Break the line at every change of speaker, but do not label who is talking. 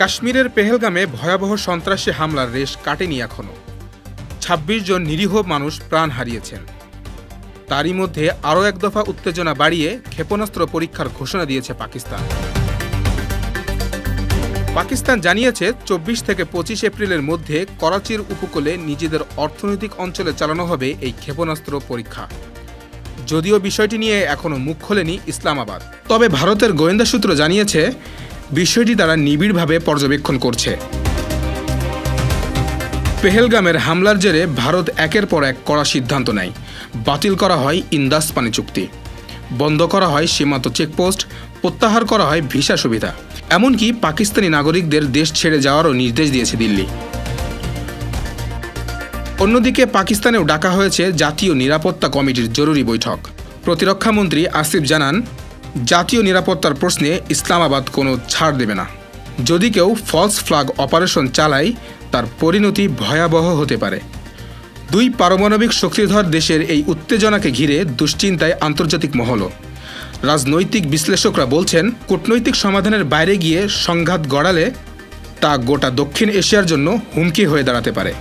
কাশ্মীরের পেহেলগামে ভয়াবহ সন্ত্রাসী হামলার রেশ কাটেনি এখনো। ২৬ জন নিরীহ মানুষ প্রাণ হারিয়েছেন। তারই মধ্যে আরও এক দফা উত্তেজনা বাড়িয়ে ক্ষেপণাস্ত্র পরীক্ষার ঘোষণা দিয়েছে পাকিস্তান। পাকিস্তান জানিয়েছে ২৪ থেকে ২৫ এপ্রিলের মধ্যে করাচির উপকূলে নিজেদের অর্থনৈতিক অঞ্চলে চালানো হবে এই ক্ষেপণাস্ত্র পরীক্ষা। যদিও বিষয়টি নিয়ে এখনও মুখ খোলেনি ইসলামাবাদ, তবে ভারতের গোয়েন্দা সূত্র জানিয়েছে বিষয়টি তারা নিবিড়ভাবে পর্যবেক্ষণ করছে। পেহেলগামের হামলার জেরে ভারত একের পর এক কড়া সিদ্ধান্ত নেয়। বাতিল করা হয় ইন্দাস পানি চুক্তি, বন্ধ করা হয় সীমান্ত চেকপোস্ট, প্রত্যাহার করা হয় ভিসা সুবিধা, এমনকি পাকিস্তানি নাগরিকদের দেশ ছেড়ে যাওয়ারও নির্দেশ দিয়েছে দিল্লি। অন্যদিকে পাকিস্তানেও ডাকা হয়েছে জাতীয় নিরাপত্তা কমিটির জরুরি বৈঠক। প্রতিরক্ষামন্ত্রী আসিফ জানান, জাতীয় নিরাপত্তার প্রশ্নে ইসলামাবাদ কোনো ছাড় দেবে না। যদি কেউ ফলস ফ্ল্যাগ অপারেশন চালায় তার পরিণতি ভয়াবহ হতে পারে। দুই পারমাণবিক শক্তিধর দেশের এই উত্তেজনাকে ঘিরে দুশ্চিন্তায় আন্তর্জাতিক মহলও। রাজনৈতিক বিশ্লেষকরা বলছেন, কূটনৈতিক সমাধানের বাইরে গিয়ে সংঘাত গড়ালে তা গোটা দক্ষিণ এশিয়ার জন্য হুমকি হয়ে দাঁড়াতে পারে।